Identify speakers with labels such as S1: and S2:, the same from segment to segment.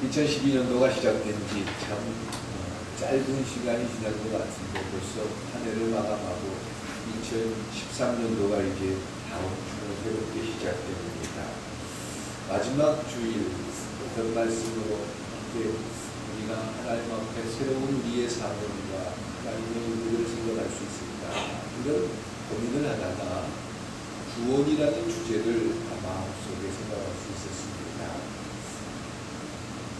S1: 2012년도가 시작된 지 참 짧은 시간이 지난 것 같은데 벌써 한 해를 마감하고 2013년도가 이제 다음 주로 새롭게 시작됩니다. 마지막 주일 어떤 말씀으로 함께 우리가 하나님 앞에 새로운 우리의 삶과 하나님의 일들을 생각할 수 있을까, 이런 고민을 하다가 구원이라는 주제를 마음속에 생각할 수 있었습니다.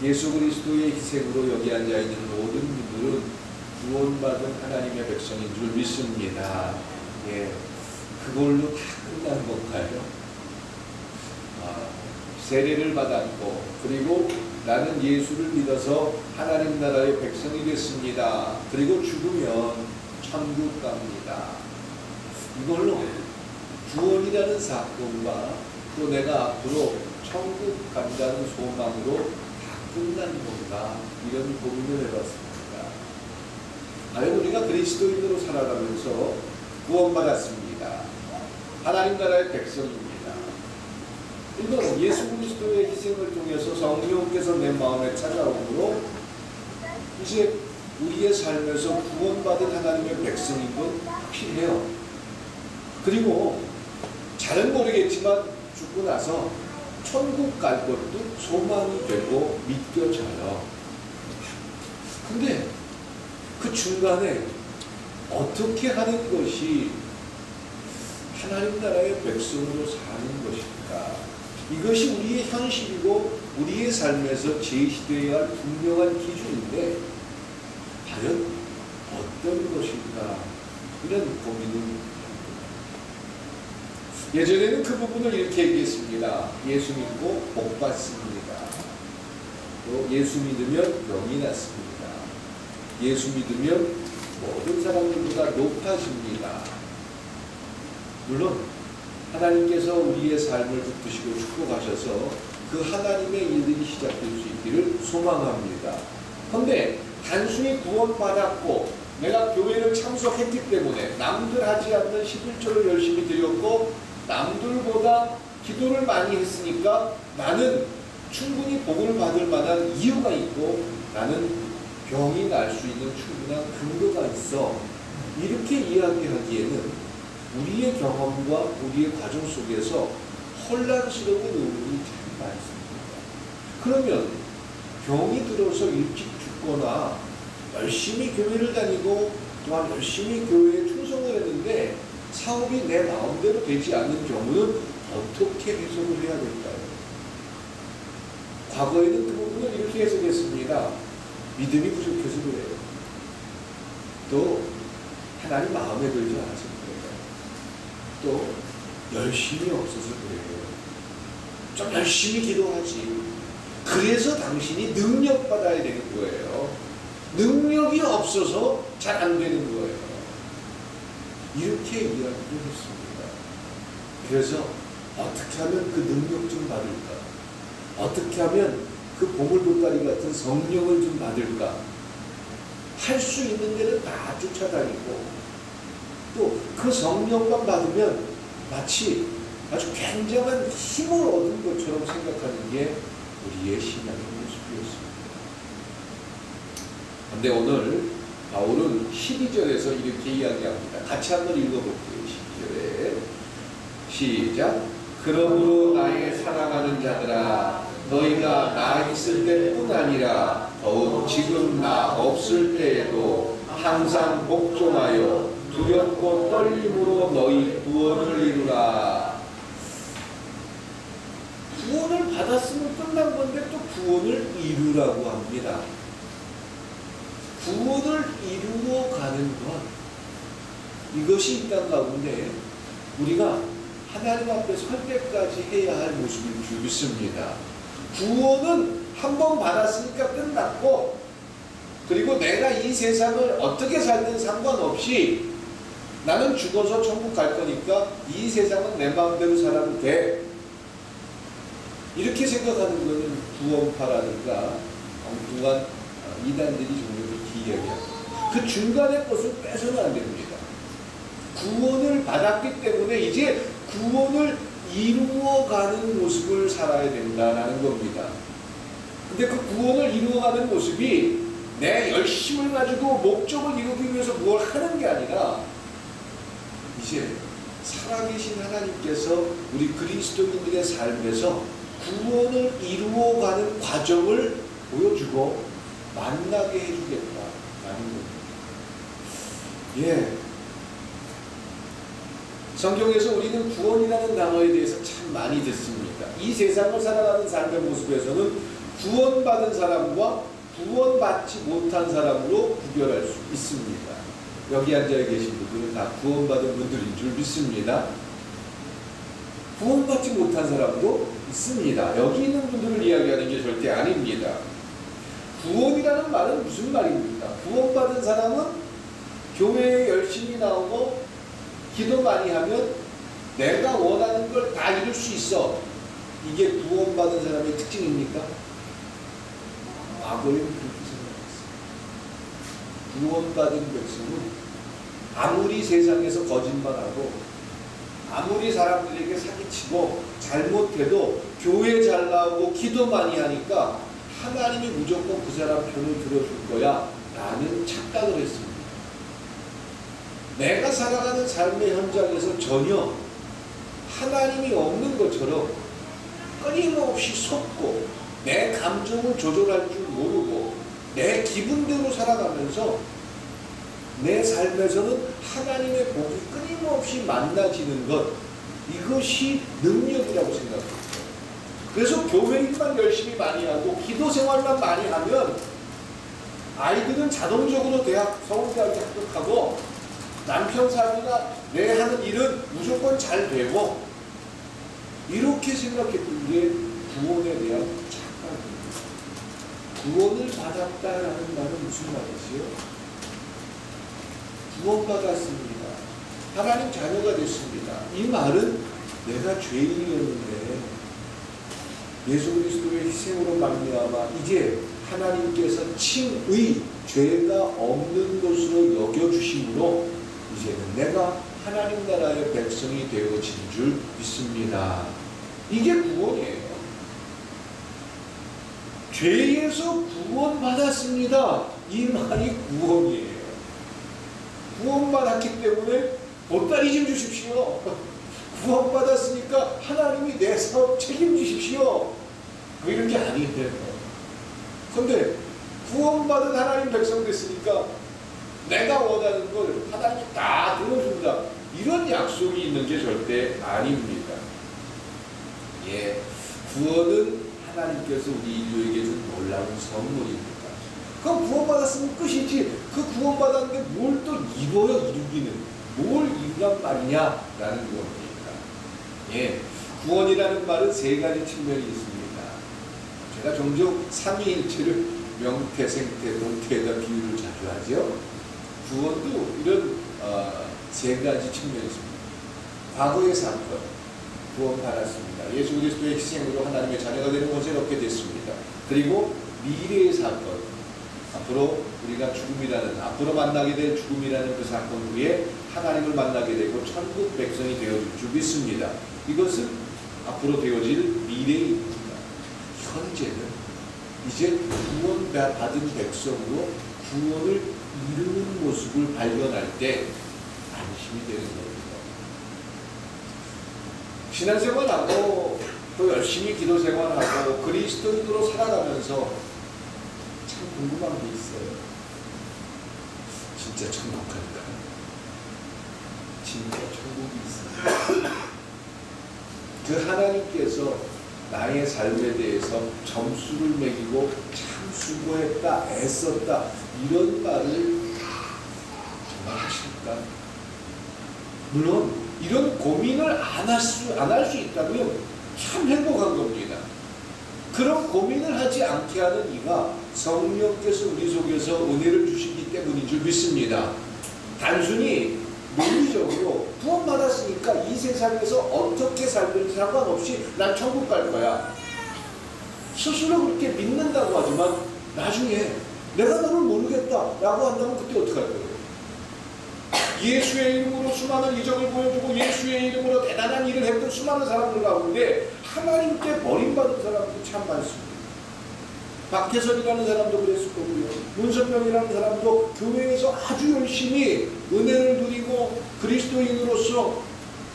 S1: 예수 그리스도의 희생으로 여기 앉아있는 모든 분들은 구원받은 하나님의 백성인 줄 믿습니다. 예, 그걸로 다 끝난 건가요? 세례를 받았고 그리고 나는 예수를 믿어서 하나님 나라의 백성이 됐습니다. 그리고 죽으면 천국 갑니다. 이걸로 구원이라는 사건과 또 내가 앞으로 천국 간다는 소망으로 다 끝난 건가, 이런 고민을 해봤습니다. 과연 우리가 그리스도인으로 살아가면서 구원받았습니다. 하나님 나라의 백성입니다. 이건 예수 그리스도의 희생을 통해서 성령께서 내 마음에 찾아오므로 이제 우리의 삶에서 구원받은 하나님의 백성인 건 확실해요. 그리고 잘은 모르겠지만 죽고 나서 천국 갈 것도 소망이 되고 믿겨져요. 근데 그 중간에 어떻게 하는 것이 하나님 나라의 백성으로 사는 것일까? 이것이 우리의 현실이고 우리의 삶에서 제시되어야 할 분명한 기준인데 과연 어떤 것일까? 이런 고민을 예전에는 그 부분을 이렇게 얘기했습니다. 예수 믿고 복 받습니다. 또 예수 믿으면 병이 낫습니다. 예수 믿으면 모든 사람들보다 높아집니다. 물론 하나님께서 우리의 삶을 붙드시고 축복하셔서 그 하나님의 일들이 시작될 수 있기를 소망합니다. 그런데 단순히 구원받았고 내가 교회를 참석했기 때문에 남들 하지 않는 11조를 열심히 드렸고 남들보다 기도를 많이 했으니까 나는 충분히 복을 받을 만한 이유가 있고 나는 병이 날 수 있는 충분한 근거가 있어, 이렇게 이야기하기에는 우리의 경험과 우리의 과정 속에서 혼란스러운 의문이 참 많습니다. 그러면 병이 들어서 일찍 죽거나 열심히 교회를 다니고 또한 열심히 교회에 충성을 했는데 사업이 내 마음대로 되지 않는 경우는 어떻게 해석을 해야 될까요? 과거에는 그 부분을 이렇게 해석했습니다. 믿음이 부족해서 그래요. 또 하나님 마음에 들지 않아서 그래요. 또 열심이 없어서 그래요. 좀 열심히 기도하지. 그래서 당신이 능력받아야 되는 거예요. 능력이 없어서 잘 안 되는 거예요. 이렇게 이야기를 했습니다. 그래서 어떻게 하면 그 능력 좀 받을까? 어떻게 하면 그 보물보따리 같은 성령을 좀 받을까? 할 수 있는 데는 다 쫓아다니고 또 그 성령만 받으면 마치 아주 굉장한 힘을 얻은 것처럼 생각하는 게 우리의 신앙의 모습이었습니다. 그런데 오늘 바울은 12절에서 이렇게 이야기합니다. 같이 한번 읽어볼게요. 12절에 시작. 그러므로 나의 사랑하는 자들아, 너희가 나 있을 때뿐 아니라 더욱 지금 나 없을 때에도 항상 복종하여 두렵고 떨림으로 너희 구원을 이루라. 구원을 받았으면 끝난 건데 또 구원을 이루라고 합니다. 구원을 이루어 가는 것, 이것이 이 땅 가운데 우리가 하나님 앞에 설 때까지 해야 할 모습인 줄 믿습니다. 구원은 한 번 받았으니까 끝났고, 그리고 내가 이 세상을 어떻게 살든 상관없이 나는 죽어서 천국 갈 거니까 이 세상은 내 마음대로 살아도 돼, 이렇게 생각하는 것은 구원파라든가 엉뚱한 이단들이 종종 이렇게 이야기합니다. 그 중간의 것을 빼서는 안 됩니다. 구원을 받았기 때문에 이제 구원을 이루어가는 모습을 살아야 된다는 겁니다. 근데 그 구원을 이루어가는 모습이 내 열심을 가지고 목적을 이루기 위해서 뭘 하는 게 아니라 이제 살아계신 하나님께서 우리 그리스도인들의 삶에서 구원을 이루어가는 과정을 보여주고 만나게 해주겠다라는 겁니다. 예. 성경에서 우리는 구원이라는 단어에 대해서 참 많이 듣습니다. 이 세상을 살아가는 삶의 모습에서는 구원받은 사람과 구원받지 못한 사람으로 구별할 수 있습니다. 여기 앉아 계신 분들은 다 구원받은 분들인 줄 믿습니다. 구원받지 못한 사람도 있습니다. 여기 있는 분들을 이야기하는 게 절대 아닙니다. 구원이라는 말은 무슨 말입니까? 구원받은 사람은 교회에 열심히 나오고 기도 많이 하면 내가 원하는 걸 다 이룰 수 있어. 이게 구원받은 사람의 특징입니까? 과거에는 그렇게 생각했어요. 구원받은 백성은 아무리 세상에서 거짓말하고 아무리 사람들에게 사기치고 잘못해도 교회 잘 나오고 기도 많이 하니까 하나님이 무조건 그 사람 편을 들어줄 거야 라는 착각을 했습니다. 내가 살아가는 삶의 현장에서 전혀 하나님이 없는 것처럼 끊임없이 속고 내 감정을 조절할 줄 모르고 내 기분대로 살아가면서 내 삶에서는 하나님의 복이 끊임없이 만나지는 것, 이것이 능력이라고 생각합니다. 그래서 교회 일만 열심히 많이 하고 기도 생활만 많이 하면 아이들은 자동적으로 서울대학에 합격하고 남편 사위나 내 하는 일은 무조건 잘 되고 이렇게 생각했던 게 구원에 대한 착각입니다. 구원을 받았다라는 말은 무슨 말이지요? 구원받았습니다. 하나님 자녀가 됐습니다. 이 말은 내가 죄인이었는데 예수 그리스도의 희생으로 말미암아 이제 하나님께서 칭의 죄가 없는 것으로 여겨주심으로 이제는 내가 하나님 나라의 백성이 되어진 줄 믿습니다. 이게 구원이에요. 죄에서 구원받았습니다. 이 말이 구원이에요. 구원받았기 때문에 보따리 좀 주십시오. 구원받았으니까 하나님이 내 사업 책임지십시오. 이런 게 아니에요. 그런데 구원받은 하나님 백성 됐으니까 내가 원하는 걸 하나님이 다 들어준다. 이런 약속이 있는 게 절대 아닙니다. 예, 구원은 하나님께서 우리 인류에게 준 놀라운 선물입니다. 그럼 구원받았으면 끝이지. 그 구원받았는데 뭘 또 이루기는 뭘 이루란 말이냐라는 겁니다. 예, 구원이라는 말은 세 가지 측면이 있습니다. 제가 종종 삼위일체를 명태, 생태, 동태에다 비유를 자주 하죠. 구원도 이런 세 가지 측면이 있습니다. 과거의 사건, 구원받았습니다. 예수 그리스도의 희생으로 하나님의 자녀가 되는 것을 얻게 됐습니다. 그리고 미래의 사건, 앞으로 우리가 앞으로 만나게 될 죽음이라는 그 사건 후에 하나님을 만나게 되고 천국 백성이 되어질 줄 믿습니다. 이것은 앞으로 되어질 미래입니다. 현재는 이제 구원받은 백성으로 구원을 이루는 모습을 발견할 때 안심이 되는 겁니다. 신앙생활하고 또 열심히 기도생활하고 그리스도인으로 살아가면서 참 궁금한 게 있어요. 진짜 천국 갈까요? 진짜 천국이 있어요. 그 하나님께서 나의 삶에 대해서 점수를 매기고 참 수고했다, 애썼다 이런 말을 정말 하실까? 물론 이런 고민을 안 할 수 있다면 참 행복한 겁니다. 그런 고민을 하지 않게 하는 이가 성령께서 우리 속에서 은혜를 주시기 때문인 줄 믿습니다. 단순히 논리적으로 구원받았으니까 이 세상에서 어떻게 살든지 상관없이 난 천국 갈 거야. 스스로 그렇게 믿는다고 하지만 나중에 내가 너를 모르겠다라고 한다면 그때 어떻게 할 거예요? 예수의 이름으로 수많은 이적을 보여주고 예수의 이름으로 대단한 일을 했던 수많은 사람들 가운데 하나님께 버림받은 사람들이 참 많습니다. 박태선이라는 사람도 그랬을 거고요. 문선명이라는 사람도 교회에서 아주 열심히 은혜를 누리고 그리스도인으로서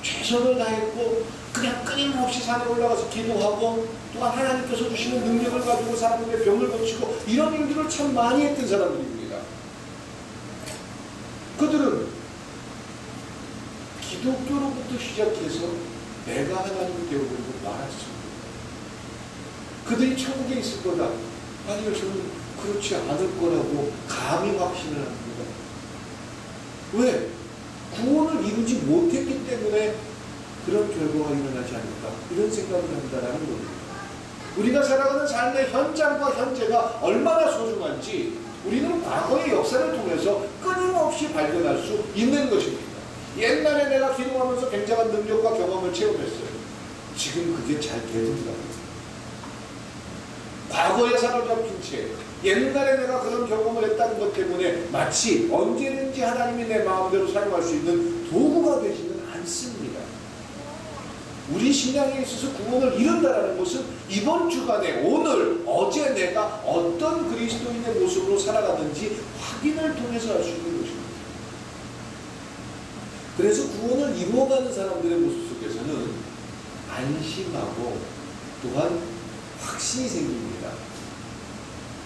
S1: 최선을 다했고 그냥 끊임없이 산에 올라가서 기도하고 또한 하나님께서 주시는 능력을 가지고 사람들의 병을 고치고 이런 일들을 참 많이 했던 사람들입니다. 그들은 기독교로부터 시작해서 내가 하나님께 오고 말했습니다. 그들이 천국에 있을 거다. 아니요, 저는 그렇지 않을 거라고 감히 확신을 합니다. 왜? 구원을 이루지 못했기 때문에 그런 결과가 일어나지 않을까 이런 생각을 한다는 겁니다. 우리가 살아가는 삶의 현장과 현재가 얼마나 소중한지 우리는 과거의 역사를 통해서 끊임없이 발견할 수 있는 것입니다. 옛날에 내가 기도하면서 굉장한 능력과 경험을 체험했어요. 지금 그게 잘 되는가? 과거에 사로잡힌 채 옛날에 내가 그런 경험을 했다는 것 때문에 마치 언제든지 하나님이 내 마음대로 사용할 수 있는 도구가 되지는 않습니다. 우리 신앙에 있어서 구원을 이룬다는 것은 이번 주간에 오늘 어제 내가 어떤 그리스도인의 모습으로 살아가는지 확인을 통해서 알 수 있는 것입니다. 그래서 구원을 이루어가는 사람들의 모습 속에서는 안심하고 또한 확신이 생깁니다.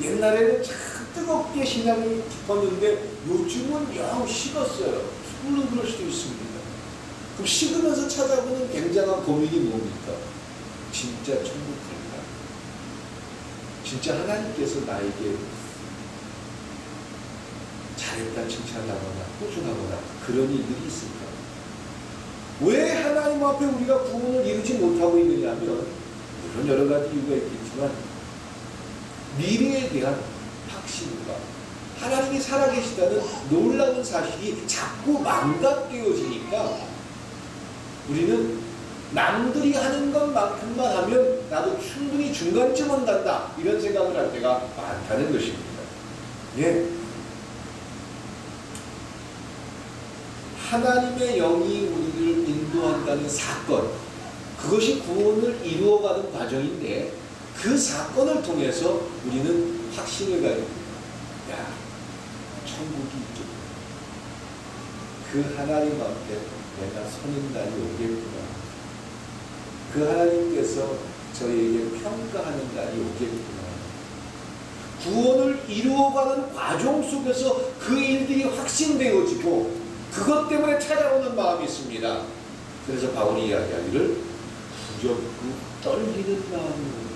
S1: 옛날에는 참 뜨겁게 신앙이 깊었는데 요즘은 영 식었어요. 물론 그럴 수도 있습니다. 그럼 식으면서 찾아보는 굉장한 고민이 뭡니까? 진짜 천국 갈까? 진짜 하나님께서 나에게 잘했다 칭찬하거나 호준하거나 그런 일들이 있을까? 왜 하나님 앞에 우리가 구원을 이루지 못하고 있느냐 하면 물론 여러 가지 이유가 있겠지만 미래에 대한 확신과 하나님이 살아계시다는 놀라운 사실이 자꾸 망각되어지니까 우리는 남들이 하는 것만큼만 하면 나도 충분히 중간쯤은 간다 이런 생각을 할 때가 많다는 것입니다. 예. 하나님의 영이 우리를 인도한다는 사건, 그것이 구원을 이루어가는 과정인데 그 사건을 통해서 우리는 확신을 가집니다. 야, 천국이 있겠구나. 그 하나님 앞에 내가 서는 날이 오겠구나. 그 하나님께서 저에게 평가하는 날이 오겠구나. 구원을 이루어가는 과정 속에서 그 일들이 확신되어지고 그것 때문에 찾아오는 마음이 있습니다. 그래서 바울이 이야기하기를 두렵고 떨리는 마음으로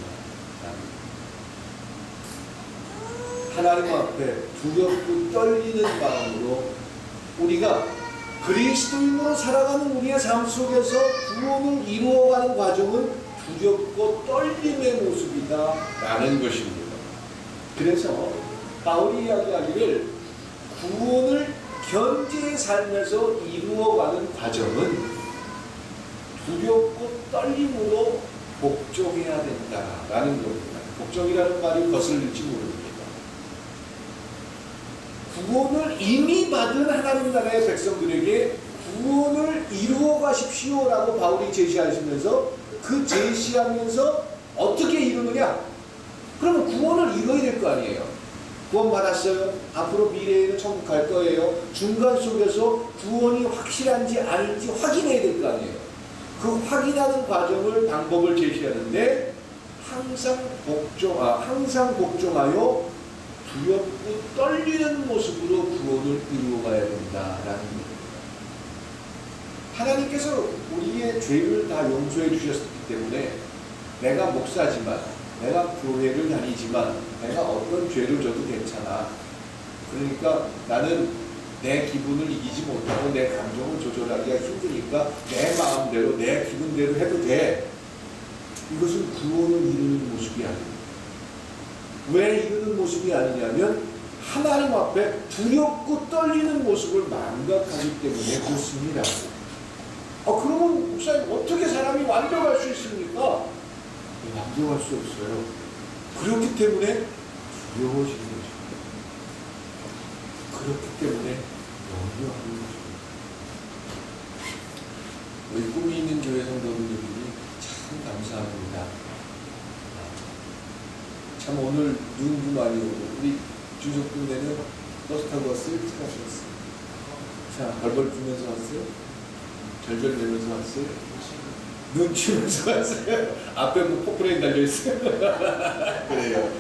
S1: 하나님 앞에 두렵고 떨리는 마음으로 우리가 그리스도인으로 살아가는 우리의 삶 속에서 구원을 이루어가는 과정은 두렵고 떨림의 모습이다 라는 것입니다. 그래서 바울이 이야기하기를 구원을 현재의 삶에서 이루어가는 과정은 두렵고 떨림으로 복종해야 된다라는 겁니다. 복종이라는 말이 거슬릴지 모릅니다. 구원을 이미 받은 하나님 나라의 백성들에게 구원을 이루어 가십시오라고 바울이 제시하시면서 그 제시하면서 어떻게 이루느냐? 그러면 구원을 이루어야 될 거 아니에요. 구원 받았어요. 앞으로 미래에는 천국 갈 거예요. 중간 속에서 구원이 확실한지 아닌지 확인해야 될 거 아니에요. 그 확인하는 과정을 방법을 제시하는데 항상 복종하여 두렵고 떨리는 모습으로 구원을 이루어가야 된다라는 겁니다. 하나님께서 우리의 죄를 다 용서해 주셨기 때문에 내가 목사지만 내가 교회를 다니지만 내가 어떤 죄를 져도 괜찮아. 그러니까 나는 내 기분을 이기지 못하고 내 감정을 조절하기가 힘드니까 내 마음대로 내 기분대로 해도 돼. 이것은 구원을 이루는 모습이 아닙니다. 왜 이루는 모습이 아니냐면 하나님 앞에 두렵고 떨리는 모습을 망각하기 때문에 그렇습니다. 그러면 목사님 어떻게 사람이 완벽할 수 있습니까? 완벽할 수 없어요. 그렇기 때문에 두려워지는 것입니다. 그렇기 때문에 염려하는 것입니다. 우리 꿈이 있는 교회 성도분들이 참 감사합니다. 참 오늘 눈도 많이 오고 우리 주족분에는 버스 타고 왔어요? 차 타셨어요? 자, 벌벌 주면서 왔어요? 절절 내면서 왔어요? 눈 치면서 왔어요? 앞에 뭐 포크레인 달려있어요? 그래요.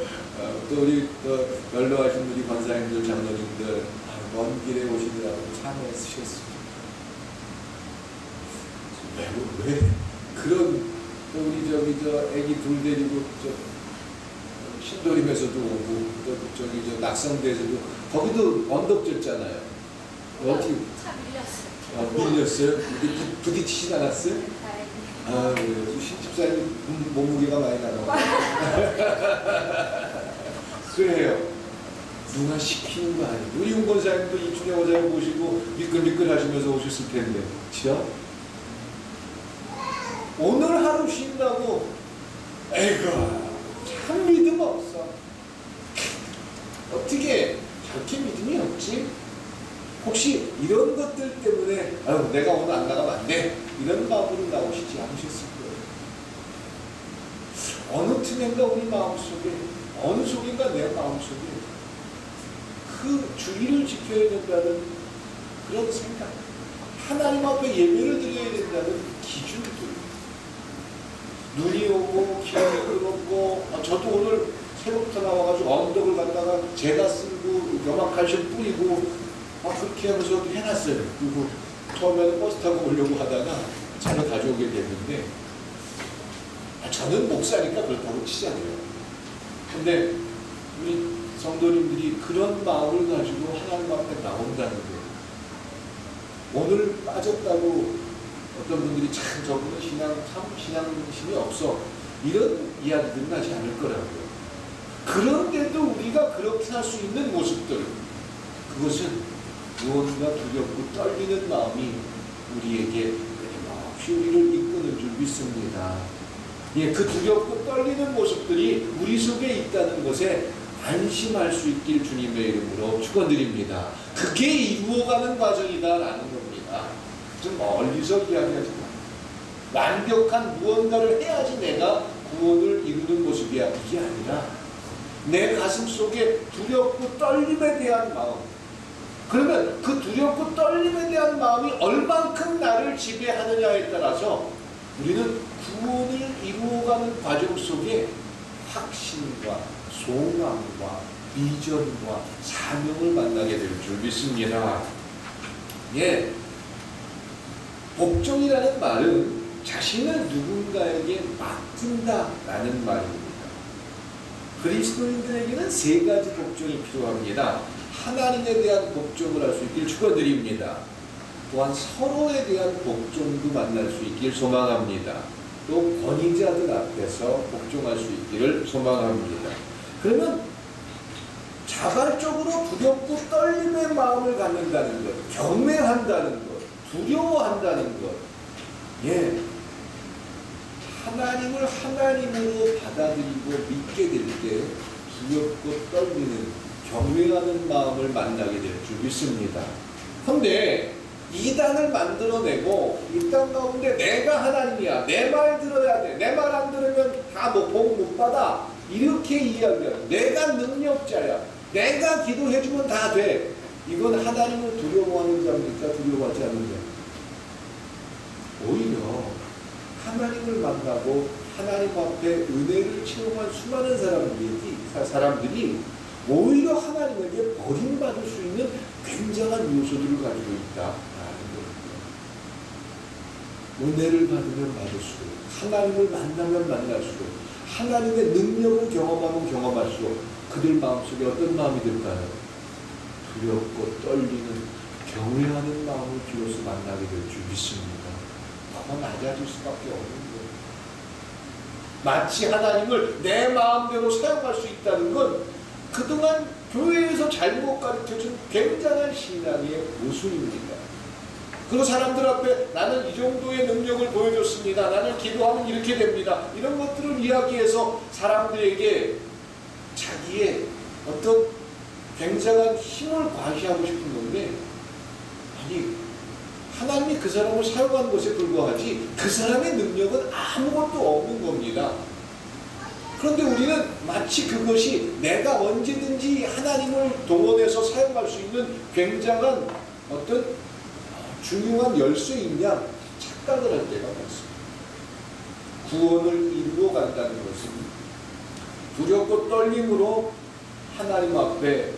S1: 또 우리 연로하신 우리 권사님들, 장로님들 먼 길에 오시느라고 참 애쓰셨습니다. 왜 그런 또 우리 애기 둘 데리고 신도림에서도 오고 또 낙성대에서도 거기도 언덕졌잖아요. 어떻게
S2: 차 밀렸어요.
S1: 밀렸어요? 부딪히진 않았어요? 아, 그래요. 신집사님 몸무게가 많이 나가고. 그래요. 누가 시키는 거 아니에요. 우리 윤권사님도 이춘혜 원사님 모시고 미끌미끌 하시면서 오셨을 텐데. 그렇죠? 오늘 하루 쉰다고 에이구 참 믿음 없어. 어떻게 저렇게 믿음이 없지? 혹시 이런 것들 때문에 아유 내가 오늘 안 나가면 안 돼 이런 마음으로 나오시지 않으셨을 거예요. 어느 틈인가 우리 마음속에 어느 속인가 내 마음속에 그 주의를 지켜야 된다는 그런 생각, 하나님 앞에 예배를 드려야 된다는 기준들, 눈이 오고 기운이 끓었고 저도 오늘 새벽부터 나와가지고 언덕을 갔다가 제가 쓸고 염화칼슘 뿌리고 그렇게 하면서 해놨어요. 그리고 처음에는 버스 타고 오려고 하다가 차를 가져오게 됐는데 저는 목사니까 그렇다고 치잖아요. 근데 우리 성도님들이 그런 마음을 가지고 하나님 앞에 나온다는 거예요. 오늘 빠졌다고 어떤 분들이 참 저분은 신앙심이 없어 이런 이야기들은 하지 않을 거라고요. 그런데도 우리가 그렇게 할 수 있는 모습들, 그것은 무언가 두렵고 떨리는 마음이 우리에게 끊임없이 우리를 이끄는 줄 믿습니다. 예, 그 두렵고 떨리는 모습들이 우리 속에 있다는 것에 안심할 수 있길 주님의 이름으로 축원드립니다. 그게 이루어가는 과정이다라는 겁니다. 좀 멀리서 이야기하지 마. 완벽한 무언가를 해야지 내가 구원을 이루는 모습이야. 이게 아니라 내 가슴 속에 두렵고 떨림에 대한 마음. 그러면 그 두렵고 떨림에 대한 마음이 얼만큼 나를 지배하느냐에 따라서 우리는 구원을 이루어가는 과정 속에 확신과 소망과 비전과 사명을 만나게 될 줄 믿습니다. 예, 복종이라는 말은 자신을 누군가에게 맡긴다라는 말입니다. 그리스도인들에게는 세 가지 복종이 필요합니다. 하나님에 대한 복종을 할 수 있길 축원드립니다. 또한 서로에 대한 복종도 만날 수 있길 소망합니다. 또 권위자들 앞에서 복종할 수 있기를 소망합니다. 그러면 자발적으로 두렵고 떨림의 마음을 갖는다는 것, 경외한다는 것, 두려워한다는 것, 예, 하나님을 하나님으로 받아들이고 믿게 될 때 두렵고 떨리는 경외하는 마음을 만나게 될 줄 믿습니다. 그런데 이단을 만들어내고 이 땅 가운데 내가 하나님이야, 내 말 들어야 돼, 내 말 안 들으면 다 복 못 받아, 이렇게 이야기하는, 내가 능력자야, 내가 기도해주면 다 돼. 이건 하나님을 두려워하는 자입니까? 두려워하지 않는 자? 오히려 하나님을 만나고 하나님 앞에 은혜를 체험한 수많은 사람들이 오히려 하나님에게 버림받을 수 있는 굉장한 요소들을 가지고 있다라는 겁니다. 은혜를 받으면 받을수록, 하나님을 만나면 만날수록, 하나님의 능력을 경험하면 갈수록 그들 마음속에 어떤 마음이 들까요? 두렵고 떨리는 경외하는 마음을 비로소 만나게 될 줄 믿습니다. 더 낮아질 수밖에 없는 거예요. 마치 하나님을 내 마음대로 사용할 수 있다는 건 그동안 교회에서 잘못 가르쳐준 굉장한 신앙의 모순입니다. 그리고 사람들 앞에 나는 이 정도의 능력을 보여줬습니다. 나는 기도하면 이렇게 됩니다. 이런 것들을 이야기해서 사람들에게 자기의 어떤 굉장한 힘을 과시하고 싶은 건데, 아니 하나님이 그 사람을 사용하는 것에 불과하지 그 사람의 능력은 아무것도 없는 겁니다. 그런데 우리는 마치 그것이 내가 언제든지 하나님을 동원해서 사용할 수 있는 굉장한 어떤 중요한 열쇠인 양 착각을 할 때가 많습니다. 구원을 이루어 간다는 것은 두렵고 떨림으로 하나님 앞에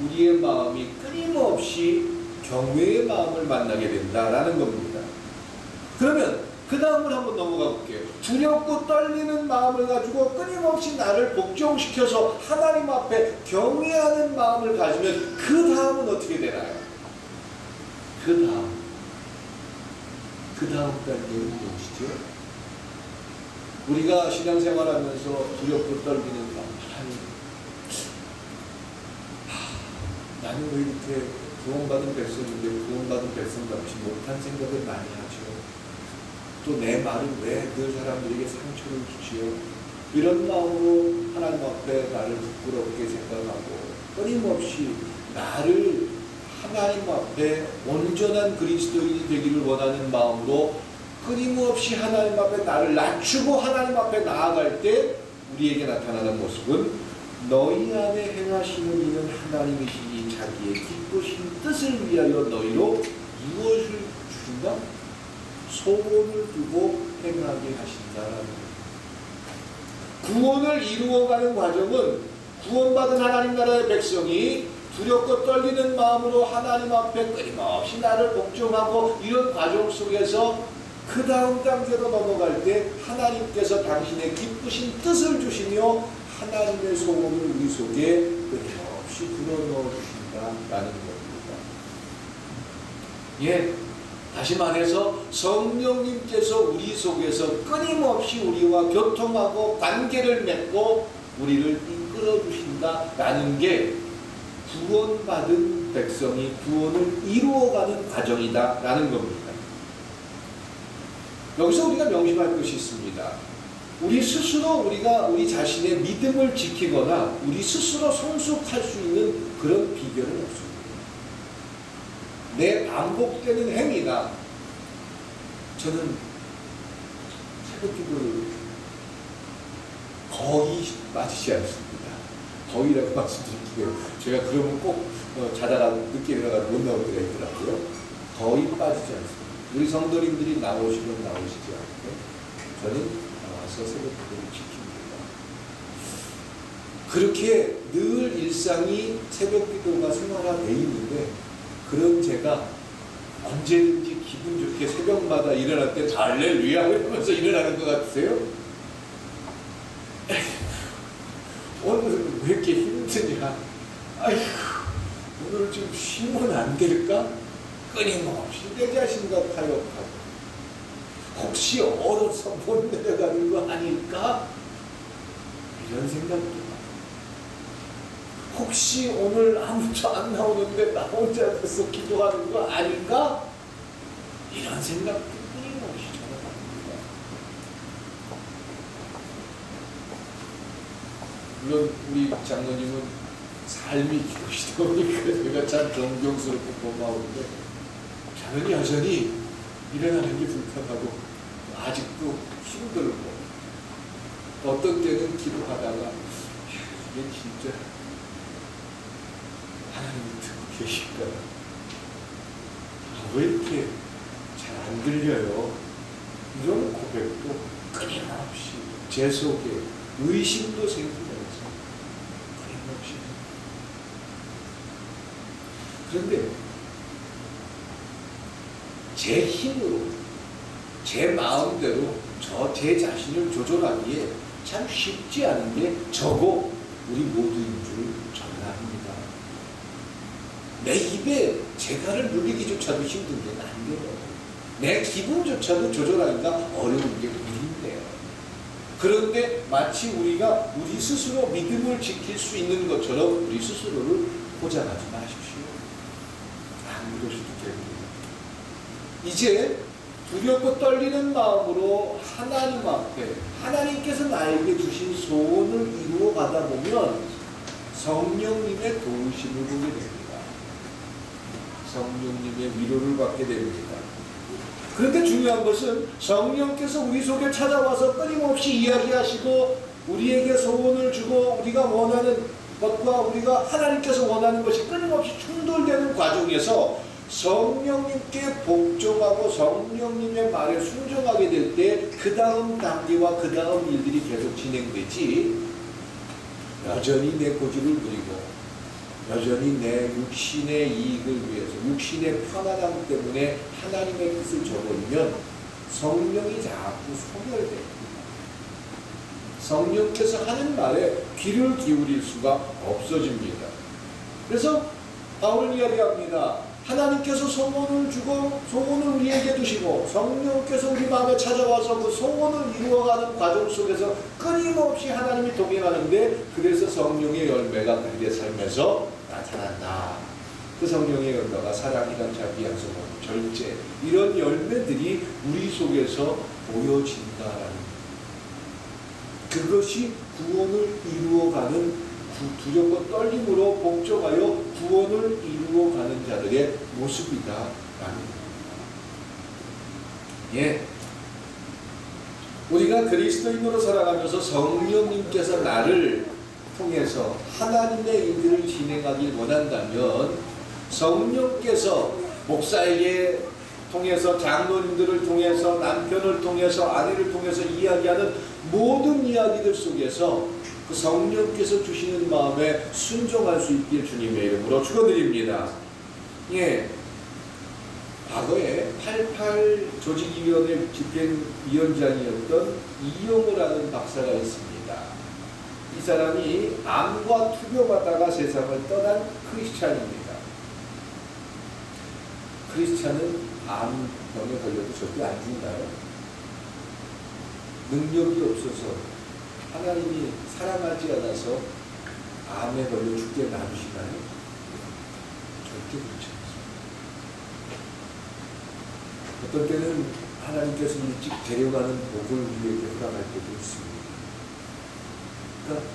S1: 우리의 마음이 끊임없이 경외의 마음을 만나게 된다라는 겁니다. 그러면 그 다음을 한번 넘어가 볼게요. 두렵고 떨리는 마음을 가지고 끊임없이 나를 복종시켜서 하나님 앞에 경외하는 마음을 가지면 그 다음은 어떻게 되나요? 그 다음 단계는 무엇이죠? 우리가 신앙생활하면서 두렵고 떨리는 마음, 나는 왜 이렇게 구원받은 백성인데 구원받은 백성답지 못한 생각을 많이 하죠. 또 내 말은 왜 그 사람들에게 상처를 주지요? 이런 마음으로 하나님 앞에 나를 부끄럽게 생각하고 끊임없이 나를 하나님 앞에 온전한 그리스도인이 되기를 원하는 마음으로 끊임없이 하나님 앞에 나를 낮추고 하나님 앞에 나아갈 때 우리에게 나타나는 모습은 너희 안에 행하시는 이는 하나님이시니 자기의 기쁘신 뜻을 위하여 너희로 무엇을 주신다? 소원을 두고 행하게 하신다라는 거예요. 구원을 이루어가는 과정은 구원받은 하나님 나라의 백성이 두렵고 떨리는 마음으로 하나님 앞에 끊임없이 나를 복종하고 이런 과정 속에서 그 다음 단계로 넘어갈 때 하나님께서 당신의 기쁘신 뜻을 주시며 하나님의 소원을 우리 속에 끊임없이 불어넣어 주신다라는 겁니다. 예, 다시 말해서 성령님께서 우리 속에서 끊임없이 우리와 교통하고 관계를 맺고 우리를 이끌어 주신다라는 게 구원받은 백성이 구원을 이루어가는 과정이다라는 겁니다. 여기서 우리가 명심할 것이 있습니다. 우리 스스로 우리 자신의 믿음을 지키거나 우리 스스로 성숙할 수 있는 그런 비결은 없습니다. 내 반복되는 행위가 저는 새벽기도를 거의 빠지지 않습니다. 거의라고 말씀드릴게요. 제가 그러면 꼭 자다가 늦게 일어나서 못 나올 때가 있더라고요. 거의 빠지지 않습니다. 우리 성도님들이 나오시면 나오시지 않고 저는 나와서 새벽기도를 지킵니다. 그렇게 늘 일상이 새벽기도가 생활화되어 있는데 그런 제가 언제든지 기분 좋게 새벽마다 일어날 때 할렐루야 이러면서 일어나는 것 같으세요? 오늘은 왜 이렇게 힘드냐? 아이고, 오늘 좀 쉬면 안 될까? 끊임없이 내 자신과 타협하고 혹시 얼어서 못 내려가는 거 아닐까? 이런 생각도 나고 혹시 오늘 아무도 안 나오는데 나 혼자서 기도하는 거 아닐까? 이런 생각도 끊임없이 전해갑니다. 물론 우리 장로님은 삶이 기도시다 보니까 제가 참 존경스럽고 고마운데 저는 여전히 일어나는 게 불편하고 아직도 힘들고 어떤 때는 기도하다가 이게 진짜 하나님이 듣고 계실까요? 왜 이렇게 잘 안 들려요? 이런 고백도 끊임없이 제 속에 의심도 생기면서 끊임없이. 그런데 제 힘으로 제 마음대로 제 자신을 조절하기에 참 쉽지 않은 게 저고 우리 모두인 줄 전합니다. 내 입에 재갈을 누리기조차도 힘든 게 난데요. 내 기분조차도 조절하기가 어려운 게 우리인데요. 그런데 마치 우리가 우리 스스로 믿음을 지킬 수 있는 것처럼 우리 스스로를 포장하지 마십시오. 안 그러셔도 됩니다. 이제 두렵고 떨리는 마음으로 하나님 앞에 하나님께서 나에게 주신 소원을 이루어 가다 보면 성령님의 도우심을 보게 됩니다. 성령님의 위로를 받게 됩니다. 그런데 중요한 것은 성령께서 우리 속에 찾아와서 끊임없이 이야기하시고 우리에게 소원을 주고 우리가 원하는 것과 우리가 하나님께서 원하는 것이 끊임없이 충돌되는 과정에서 성령님께 복종하고 성령님의 말에 순종하게 될 때 그 다음 단계와 그 다음 일들이 계속 진행되지, 여전히 내 고집을 부리고 여전히 내 육신의 이익을 위해서 육신의 편안함 때문에 하나님의 뜻을 저버리면 성령이 자꾸 소멸됩니다. 성령께서 하는 말에 귀를 기울일 수가 없어집니다. 그래서 바울은 이야기합니다. 하나님께서 소원을 주고 소원을 우리에게 주시고 성령께서 우리 마음에 찾아와서 그 소원을 이루어가는 과정 속에서 끊임없이 하나님이 동행하는데, 그래서 성령의 열매가 그들의 삶에서 나타난다. 그 성령의 열매가 사랑이랑 자비, 양성, 절제, 이런 열매들이 우리 속에서 보여진다라는, 그것이 구원을 이루어가는 두렵고 떨림으로 복종하여 구원을 이루어가는 자들의 모습이다라는 거예요. 예, 우리가 그리스도인으로 살아가면서 성령님께서 나를 통해서 하나님의 일들을 진행하길 원한다면 성령께서 목사에게 통해서, 장로님들을 통해서, 남편을 통해서, 아내를 통해서 이야기하는 모든 이야기들 속에서 그 성령께서 주시는 마음에 순종할 수 있길 주님의 이름으로 축원드립니다. 예, 과거에 88 조직위원회 집행위원장이었던 이용우라는 박사가 있습니다. 이 사람이 암과 투병하다가 세상을 떠난 크리스찬입니다. 크리스찬은 암병에 걸려도 절대 안 죽나요? 능력이 없어서 하나님이 사랑하지 않아서 암에 걸려 죽게 놔두시나요? 절대 그렇지 않습니다. 어떤 때는 하나님께서 일찍 데려가는 복을 우리에게 허락할 때도 있습니다. 그러니까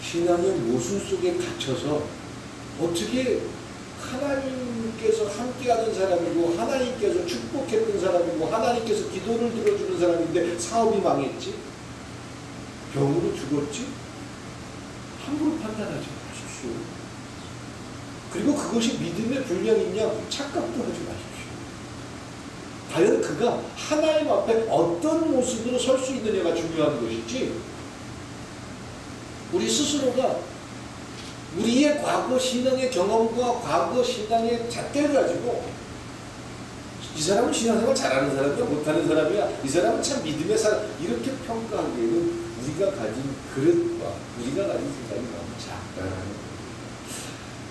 S1: 신앙의 모순 속에 갇혀서 어떻게 하나님께서 함께하는 사람이고 하나님께서 축복했던 사람이고 하나님께서 기도를 들어주는 사람인데 사업이 망했지? 병으로 죽었지? 함부로 판단하지 마십시오. 그리고 그것이 믿음의 분량이냐 착각도 하지 마십시오. 과연 그가 하나님 앞에 어떤 모습으로 설 수 있느냐가 중요한 것이지, 우리 스스로가 우리의 과거 신앙의 경험과 과거 신앙의 잣대를 가지고 이 사람은 신앙생활 잘하는 사람이야, 못하는 사람이야, 이 사람은 참 믿음의 사람, 이렇게 평가하기에는 우리가 가진 그릇과 우리가 가진 생각이 너무 작다라는 거예요.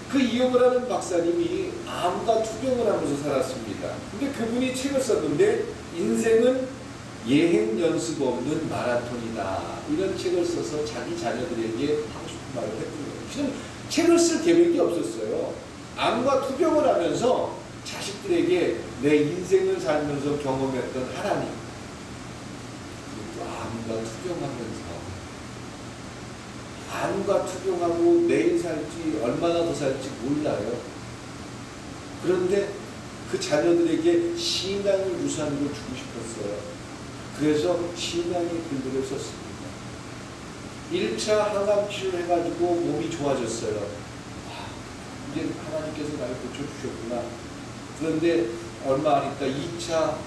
S1: 그 이용우라는 박사님이 암과 투병을 하면서 살았습니다. 근데 그분이 책을 썼는데 인생은 예행 연습 없는 마라톤이다, 이런 책을 써서 자기 자녀들에게 하고 싶은 말을 했거든요. 지금 책을 쓸 계획이 없었어요. 암과 투병을 하면서 자식들에게 내 인생을 살면서 경험했던 하나님, 그리고 암과 투병하면서 암과 투병하고 내일 살지 얼마나 더 살지 몰라요. 그런데 그 자녀들에게 신앙을 유산으로 주고 싶었어요. 그래서 신앙의 글들을 썼습니다. 1차 항암 치료를 해가지고 몸이 좋아졌어요. 이제 하나님께서 나를 고쳐주셨구나. 그런데 얼마 안 있다 2차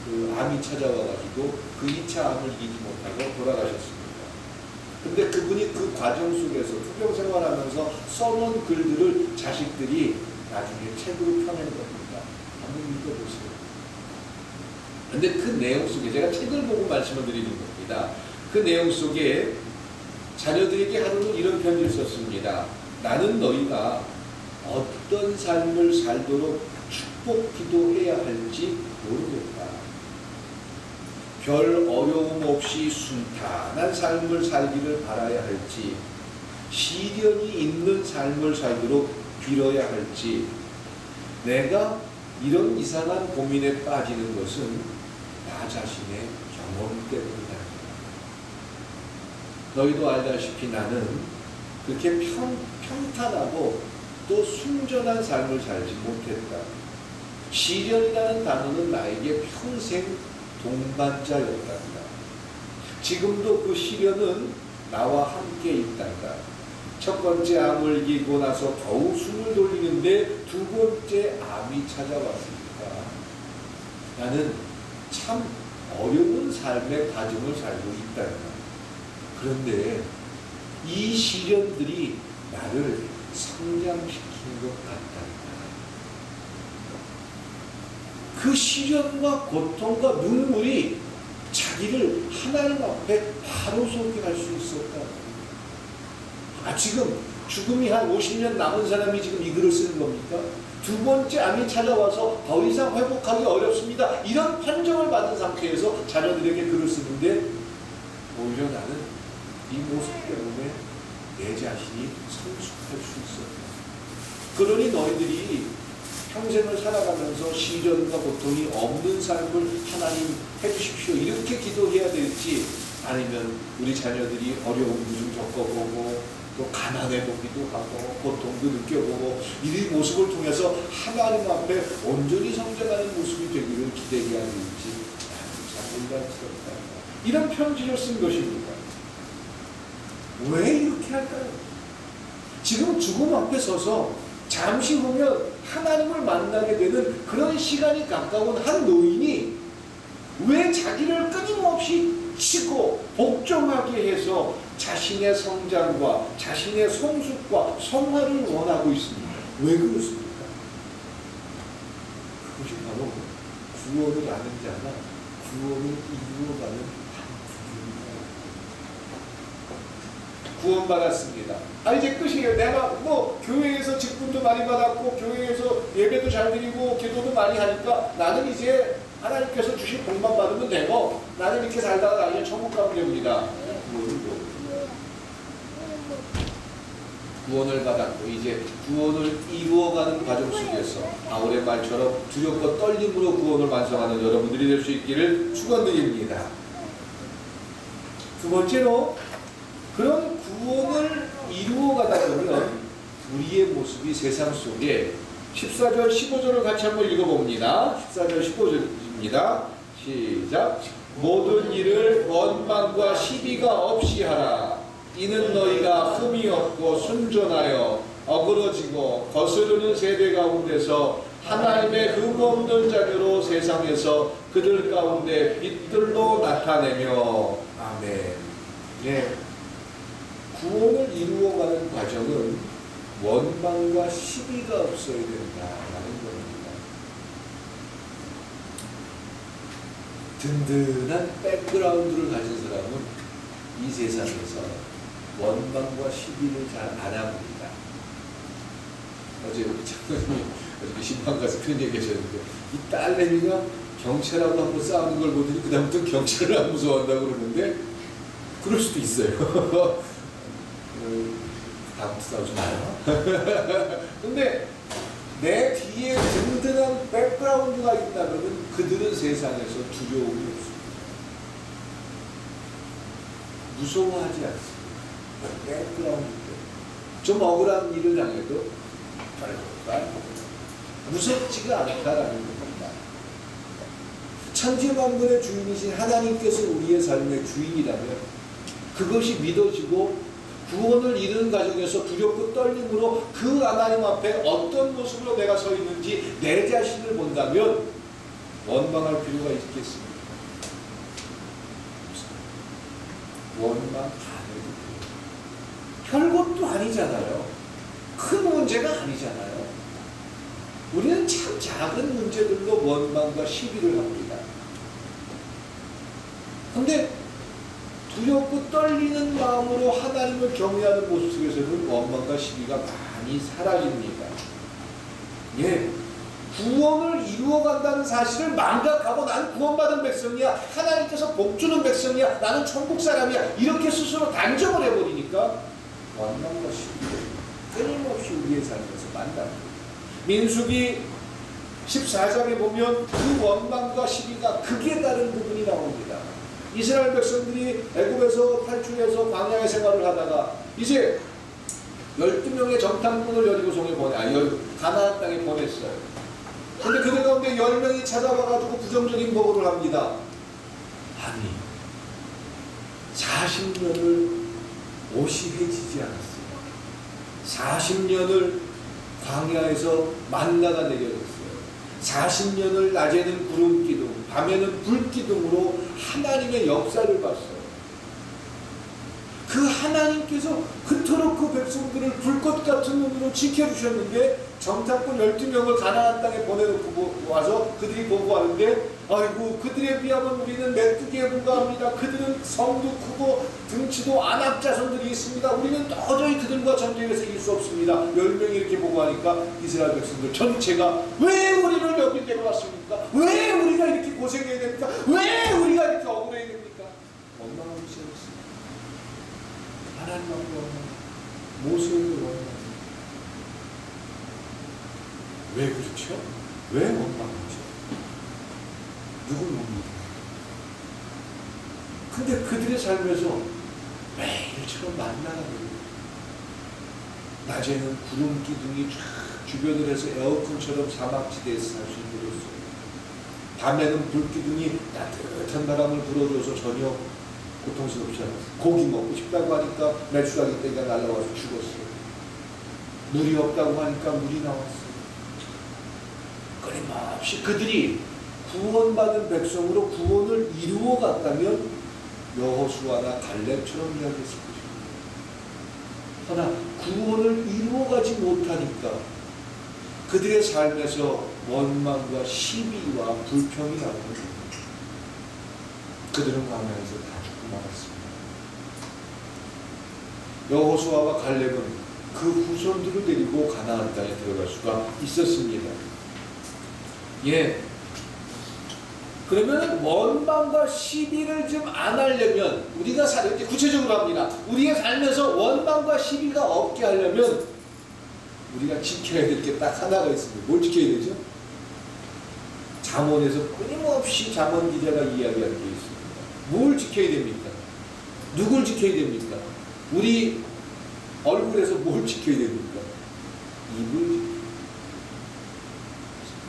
S1: 그 암이 찾아와가지고 그 2차 암을 이기지 못하고 돌아가셨습니다. 근데 그분이 그 과정 속에서 투병 생활하면서 써놓은 글들을 자식들이 나중에 책으로 펴낸 겁니다. 한번 읽어보세요. 근데 그 내용 속에, 제가 책을 보고 말씀을 드리는 겁니다. 그 내용 속에 자녀들에게 하루는 이런 편지를 썼습니다. 나는 너희가 어떤 삶을 살도록 축복 기도해야 할지 모르겠다. 별 어려움 없이 순탄한 삶을 살기를 바라야 할지, 시련이 있는 삶을 살도록 빌어야 할지, 내가 이런 이상한 고민에 빠지는 것은 나 자신의 경험 때문이다. 너희도 알다시피 나는 그렇게 평탄하고 또 순전한 삶을 살지 못했다. 시련이라는 단어는 나에게 평생 동반자였단다. 지금도 그 시련은 나와 함께 있단다. 첫 번째 암을 이기고 나서 겨우 숨을 돌리는데 두 번째 암이 찾아왔습니다. 나는 참 어려운 삶의 과정을 살고 있다. 그런데 이 시련들이 나를 성장시키는 것 같다. 그 시련과 고통과 눈물이 자기를 하나님 앞에 바로 서게 할 수 있었다. 지금 죽음이 한 50년 남은 사람이 지금 이 글을 쓰는 겁니까? 두 번째 암이 찾아와서 더 이상 회복하기 어렵습니다. 이런 판정을 받은 상태에서 자녀들에게 글을 쓰는데 오히려 나는 이 모습 때문에 내 자신이 성숙할 수 있었다. 그러니 너희들이 평생을 살아가면서 시련과 고통이 없는 삶을 하나님 해주십시오. 이렇게 기도해야 될지, 아니면 우리 자녀들이 어려움도 좀 겪어보고 또 가난해보기도 하고 고통도 느껴보고 이 모습을 통해서 하나님 앞에 온전히 성장하는 모습이 되기를 기대해야 될지 참 혼란스럽다. 이런 편지를 쓴 것입니다. 왜 이렇게 할까요? 지금 죽음 앞에 서서 잠시 후면 하나님을 만나게 되는 그런 시간이 가까운 한 노인이 왜 자기를 끊임없이 치고 복종하게 해서 자신의 성장과 자신의 성숙과 성화를 원하고 있습니다. 왜 그렇습니까? 그것이 바로 구원을 아는 자가 구원을 이루어가는 구원받았습니다. 이제 끝이에요. 내가 교회에서 직분도 많이 받았고 교회에서 예배도 잘 드리고 기도도 많이 하니까 나는 이제 하나님께서 주신 복만 받으면 되고 나는 이렇게 살다가 나중에 천국 가면 됩니다. 구원을 받았고 이제 구원을 이루어가는 과정 속에서 바울의 말처럼 두렵고 떨림으로 구원을 완성하는 여러분들이 될 수 있기를 축원드립니다. 두 번째로, 그런 구원을 이루어가다 보면 우리의 모습이 세상 속에 14절 15절을 같이 한번 읽어봅니다. 14절 15절입니다. 시작. 모든 일을 원망과 시비가 없이 하라. 이는 너희가 흠이 없고 순전하여 어그러지고 거스르는 세대 가운데서 하나님의 흠 없는 자녀로 세상에서 그들 가운데 빛들로 나타내며. 아멘. 네. 구원을 이루어가는 과정은 원망과 시비가 없어야 된다라는 겁니다. 든든한 백그라운드를 가진 사람은 이 세상에서 원망과 시비를 잘 안 합니다. 어제 우리 장로님이 어저께 신방 가서 그런 얘기 하셨는데, 이 딸내미가 경찰하고 한번 싸우는 걸 보더니 그 다음부터 경찰을 안 무서워한다고 그러는데, 그럴 수도 있어요. 다음부터 싸우지 마요. 근데 내 뒤에 든든한 백그라운드가 있다면 그들은 세상에서 두려움이 없습니다. 무서워하지 않습니다. 백그라운드 좀 억울한 일을 당해도 무섭지가 않다라는 겁니다. 천지만물의 주인이신 하나님께서 우리의 삶의 주인이라면 그것이 믿어지고 구원을 이루는 과정에서 두렵고 떨림으로 그 하나님 앞에 어떤 모습으로 내가 서 있는지 내 자신을 본다면 원망할 필요가 있겠습니까? 원망 안 해도 돼요. 별것도 아니잖아요. 큰 문제가 아니잖아요. 우리는 참 작은 문제들로 원망과 시비를 합니다. 근데 두렵고 떨리는 마음으로 하나님을 경외하는 모습 속에서는 원망과 시비가 많이 사라집니다. 예, 구원을 이루어간다는 사실을 망각하고 나는 구원받은 백성이야, 하나님께서 복주는 백성이야, 나는 천국 사람이야, 이렇게 스스로 단정을 해버리니까 원망과 시비를 끊임없이 우리의 삶에서 만납니다. 민수기 14장에 보면 그 원망과 시비가 극에 다른 부분이 나옵니다. 이스라엘 백성들이 애굽에서 탈출해서 광야의 생활을 하다가 이제 12명의 정탐꾼을 여리고성에 가나안 땅에 보냈어요. 근데 그들 가운데 10명이 찾아와가지고 부정적인 보고를 합니다. 아니, 40년을 옷이 해지지 않았어요. 40년을 광야에서 만나가 내려졌어요. 40년을 낮에는 구름기둥, 밤에는 불기둥으로 하나님의 역사를 봤어요. 그 하나님께서 그토록 그 백성들을 불꽃 같은 눈으로 지켜주셨는데 정탐꾼 12명을 가나안 땅에 보내놓고 와서 그들이 보고하는데 아이고 그들에 비하면 우리는 메뚜기에 불과합니다. 그들은 성도 크고 등치도 안압 자손들이 있습니다. 우리는 도저히 그들과 전쟁에서 이길 수 없습니다. 10명이 이렇게 보고하니까 이스라엘 백성들 전체가 왜 우리를 여기 데려왔습니까? 왜 우리가 이렇게 고생해야 됩니까? 왜 우리가 이렇게 억울해야 됩니까? 원망하기 시작했습니다. 하나님 앞에 원망, 모세에게 원망. 왜 그렇죠? 왜 원망하죠? 누굴 못 믿어요? 근데 그들의 삶에서 매일처럼 만나가 됩니다. 낮에는 구름 기둥이 쫙 주변을 해서 에어컨처럼 사막지대에서 살 수 있게 됐어요. 밤에는 불기둥이 따뜻한 바람을 불어줘서 전혀 고통스럽지 않았어요. 고기 먹고 싶다고 하니까 메추라기 떼가 날라와서 죽었어요. 물이 없다고 하니까 물이 나왔어요. 끊임없이 그들이 구원받은 백성으로 구원을 이루어갔다면 여호수아나 갈렙처럼 이야기했을 것입니다. 그러나 구원을 이루어가지 못하니까 그들의 삶에서 원망과 시비와 불평이 나오는 겁니다. 그들은 광야에서 다 죽고 말았습니다. 여호수아와 갈렙은 그 후손들을 데리고 가나안 땅에 들어갈 수가 있었습니다. 예. 그러면 원망과 시비를 좀 안 하려면 우리가 이제 구체적으로 합니다. 우리의 삶에서 원망과 시비가 없게 하려면 우리가 지켜야 될 게 딱 하나가 있습니다. 뭘 지켜야 되죠? 잠언에서 끊임없이 잠언 기자가 이야기하는 게 있습니다. 뭘 지켜야 됩니까? 누굴 지켜야 됩니까? 우리 얼굴에서 뭘 지켜야 됩니까?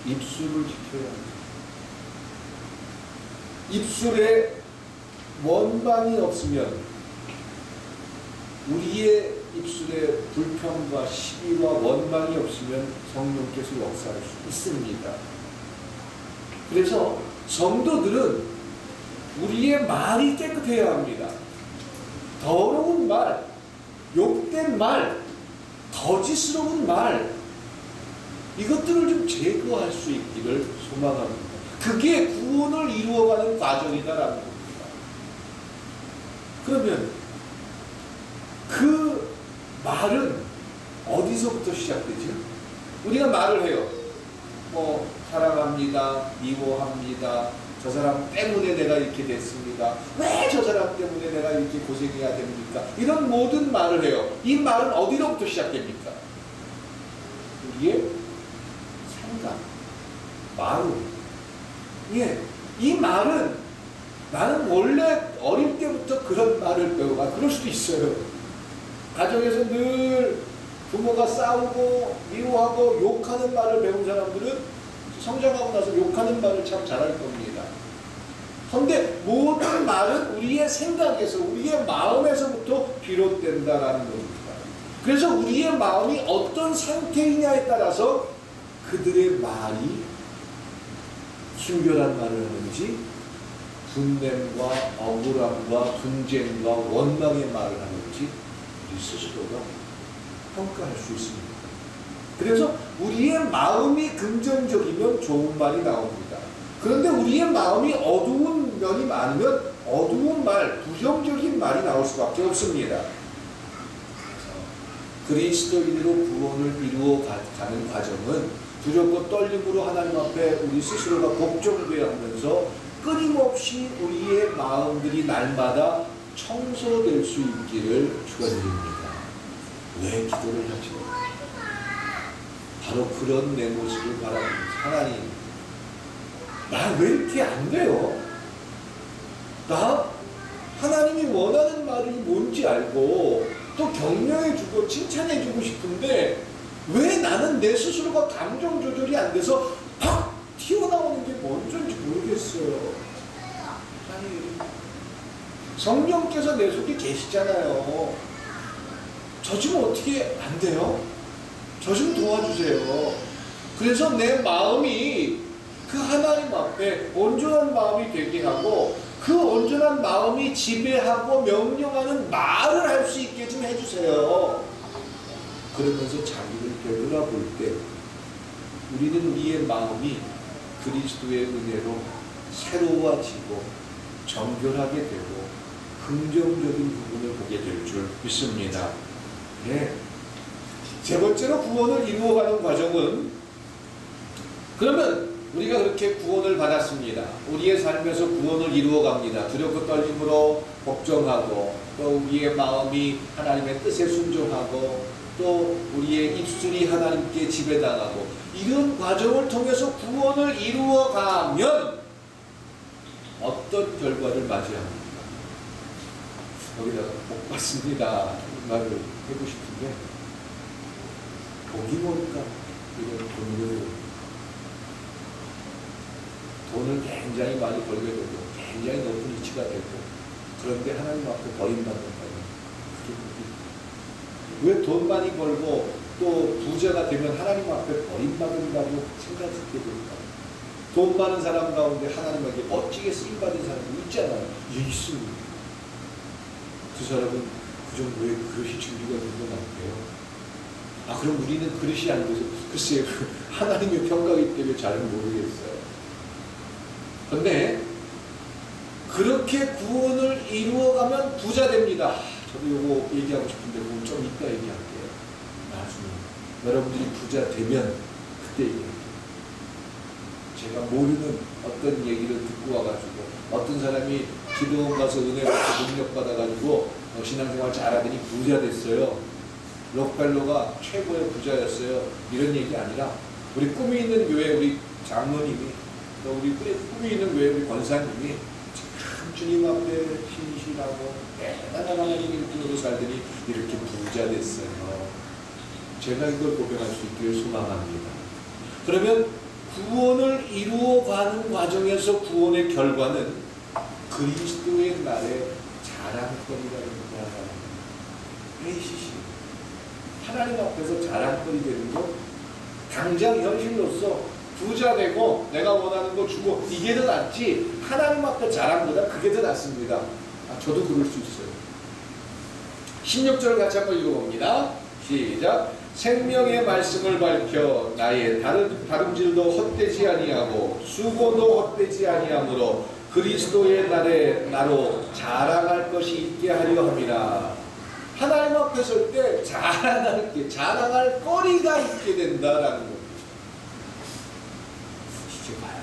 S1: 입술을 지켜야 합니다. 입술에 원망이 없으면 우리의 입술에 불평과 시비와 원망이 없으면 성령께서 역사할 수 있습니다. 그래서 성도들은 우리의 말이 깨끗해야 합니다. 더러운 말, 욕된 말, 거짓스러운 말 이것들을 좀 제거할 수 있기를 소망합니다. 그게 구원을 이루어가는 과정이다라는 겁니다. 그러면 그 말은 어디서부터 시작되죠? 우리가 말을 해요. 뭐 사랑합니다. 미워합니다. 저 사람 때문에 내가 이렇게 됐습니다. 왜 저 사람 때문에 내가 이렇게 고생해야 됩니까? 이런 모든 말을 해요. 이 말은 어디로부터 시작됩니까? 우리의 생각, 마음. 예, 이 말은 나는 원래 어릴 때부터 그런 말을 배워가. 그럴 수도 있어요. 가정에서 늘 부모가 싸우고 미워하고 욕하는 말을 배운 사람들은 성장하고 나서 욕하는 말을 참 잘할 겁니다. 그런데 모든 말은 우리의 생각에서 우리의 마음에서부터 비롯된다는 겁니다. 그래서 우리의 마음이 어떤 상태이냐에 따라서 그들의 말이 순결한 말을 하는지 분냄과 억울함과 분쟁과 원망의 말을 하는지 우리 스스로가 평가할 수 있습니다. 그래서 우리의 마음이 긍정적이면 좋은 말이 나옵니다. 그런데 우리의 마음이 어두운 면이 많으면 어두운 말, 부정적인 말이 나올 수밖에 없습니다. 그리스도인으로 구원을 이루어가는 과정은 두렵고 떨림으로 하나님 앞에 우리 스스로가 복종되어 하면서 끊임없이 우리의 마음들이 날마다 청소될 수 있기를 축원드립니다. 왜 기도를 하죠? 바로 그런 내 모습을 바랍니다. 하나님, 나 왜 이렇게 안 돼요? 나 하나님이 원하는 말이 뭔지 알고 또 격려해주고 칭찬해주고 싶은데 왜 나는 내 스스로가 감정 조절이 안 돼서 팍 튀어나오는 게 뭔지 모르겠어요. 하나님, 성령께서 내 속에 계시잖아요. 저 좀 어떻게 안 돼요? 저 좀 도와주세요. 그래서 내 마음이 그 하나님 앞에 온전한 마음이 되게 하고 그 온전한 마음이 지배하고 명령하는 말을 할 수 있게 좀 해주세요. 그러면서 자기를 되돌아볼 때 우리는 우리의 마음이 그리스도의 은혜로 새로워지고 정결하게 되고 긍정적인 부분을 보게 될 줄 믿습니다. 네. 세 번째로 구원을 이루어가는 과정은, 그러면 우리가 그렇게 구원을 받았습니다. 우리의 삶에서 구원을 이루어갑니다. 두렵고 떨림으로 복종하고 또 우리의 마음이 하나님의 뜻에 순종하고 또 우리의 입술이 하나님께 지배당하고 이런 과정을 통해서 구원을 이루어가면 어떤 결과를 맞이합니까? 거기다가 복 받습니다 말을 하고 싶은데 복이 뭘까? 이런 돈을 굉장히 많이 벌게 되고 굉장히 높은 위치가 되고 그런데 하나님 앞에 버림받는다면 그게 왜 돈 많이 벌고 또 부자가 되면 하나님 앞에 버림받는다고 생각하게 될까? 돈 많은 사람 가운데 하나님에게 멋지게 쓰임받은 사람이 있잖아요. 있습니다. 그 사람은 그 정도의 그릇이 준비가 된 건 아니에요. 그럼 우리는 그릇이 안 돼서 글쎄요, 하나님의 평가이기 때문에 잘은 모르겠어요. 근데 그렇게 구원을 이루어가면 부자 됩니다. 저도 이거 얘기하고 싶은데 그건 좀 이따 얘기할게요. 나중에 여러분들이 부자 되면 그때 얘기할게요. 제가 모르는 어떤 얘기를 듣고 와가지고 어떤 사람이 기도원 가서 은혜 받고 능력 받아가지고 신앙생활 잘하더니 부자 됐어요. 록펠러가 최고의 부자였어요. 이런 얘기 아니라 우리 꿈이 있는 교회 우리 장로님이 또 우리 꿈이 있는 교회 우리 권사님이 참 주님 앞에 신실하고 대단한 하나님의 분으로 살더니 이렇게 부자 됐어요. 제가 이걸 고백할 수 있기를 소망합니다. 그러면 구원을 이루어가는 과정에서 구원의 결과는 그리스도의 날에 자랑거리랍니다. 회시시 하나님 앞에서 자랑거리 되는 거 당장 현실로서 부자 되고 내가 원하는 거 주고 이게 더 낫지 하나님 앞에 자랑보다 그게 더 낫습니다. 저도 그럴 수 있어요. 16절 같이 한번 읽어봅니다. 시작. 생명의 말씀을 밝혀 나의 다름질도 헛되지 아니하고 수고도 헛되지 아니하므로 그리스도의 날에 나로 자랑할 것이 있게 하려 함이라. 하나님 앞에 설 때 자랑할 거리가 있게 된다라는 겁니다. 이게 봐요.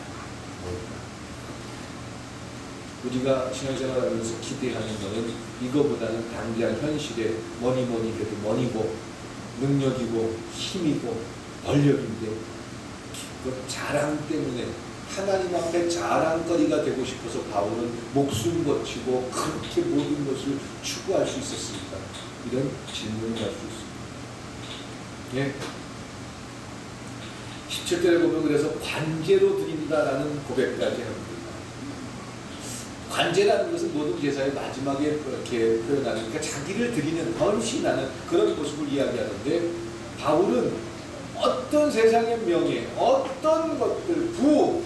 S1: 우리가 신앙생활 하면서 기대하는 것은 이거보다는 당장 현실에 뭐니 해도 뭐니고 능력이고 힘이고 권력인데 그 자랑 때문에 하나님 앞에 자랑거리가 되고 싶어서 바울은 목숨 거치고 그렇게 모든 것을 추구할 수 있었습니다. 이런 질문을 할 수 있습니다. 예. 17절에 보면 그래서 관제로 드린다라는 고백까지 합니다. 관제라는 것은 모든 제사의 마지막에 그렇게 표현하니까 자기를 드리는 헌신하는 그런 모습을 이야기하는데 바울은 어떤 세상의 명예, 어떤 것들, 부흥,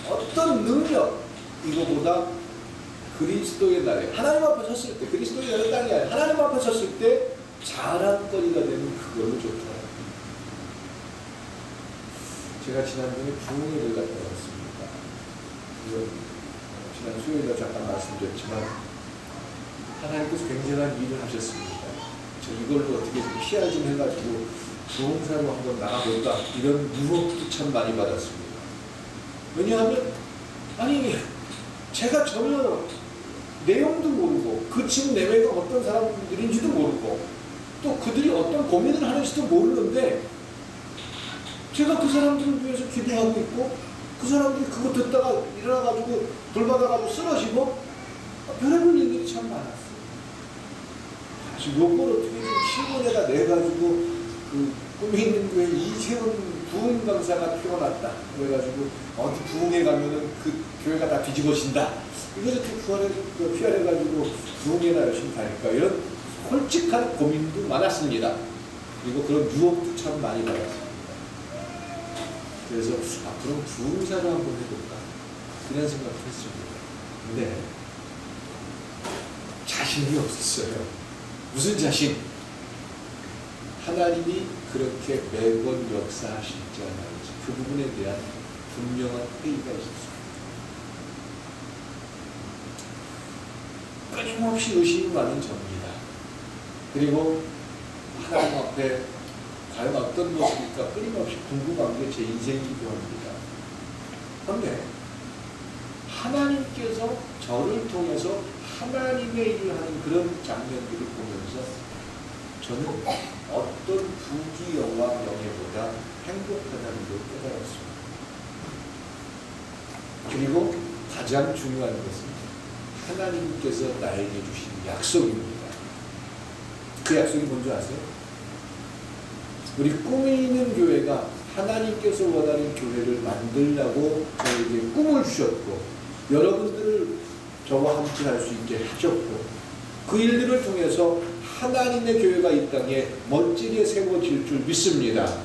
S1: 어떤 능력 이거보다 그리스도의 날에 하나님 앞에 섰을 때 그리스도의 날은 땅이 아니라 하나님 앞에 섰을 때 자랑거리가 되는 그걸로 좋더라고요. 제가 지난번에 부흥회를 갔다 왔습니다. 지난 수요일에 잠깐 말씀드렸지만 하나님께서 굉장한 일을 하셨습니다. 저 이걸로 어떻게 좀 PR 좀 해가지고 부흥사로 한번 나가볼까 이런 유혹도 참 많이 받았습니다. 왜냐하면 제가 전혀 내용도 모르고 그 집 내외가 어떤 사람들인지도 모르고 또 그들이 어떤 고민을 하는지도 모르는데 제가 그 사람들을 위해서 기도하고 있고 그 사람들이 그거 듣다가 일어나가지고 돌받아가지고 쓰러지고 별의별 일들이 참 많았어요. 그래서 요걸 어떻게 좀 신문에다 내가지고 그 꿈에 있는 교회 이재훈 부흥 강사가 피어났다. 그래가지고 어디 부흥에 가면은 그 교회가 다 뒤집어진다. 이것을 피하려가지고 부흥회나 열심히 다닐까. 이런 솔직한 고민도 많았습니다. 그리고 그런 유혹도 참 많이 받았습니다. 그래서 앞으로 부흥사를 한번 해볼까. 그런 생각을 했습니다. 근데 자신이 없었어요. 무슨 자신? 하나님이 그렇게 매번 역사하실지 않을지 그 부분에 대한 분명한 회의가 있었습니다. 끊임없이 의심이 많은 저입니다. 그리고 하나님 앞에 과연 어떤 모습일까 끊임없이 궁금한 게 제 인생이기도 합니다. 그런데 하나님께서 저를 통해서 하나님의 일을 하는 그런 장면들을 보면서 저는 어떤 부귀영화 명예보다 행복하다는 걸 깨달았습니다. 그리고 가장 중요한 것은 하나님께서 나에게 주신 약속입니다. 그 약속이 뭔지 아세요? 우리 꿈이 있는 교회가 하나님께서 원하는 교회를 만들려고 저에게 꿈을 주셨고 여러분들을 저와 함께 할 수 있게 하셨고 그 일들을 통해서 하나님의 교회가 이 땅에 멋지게 세워질 줄 믿습니다.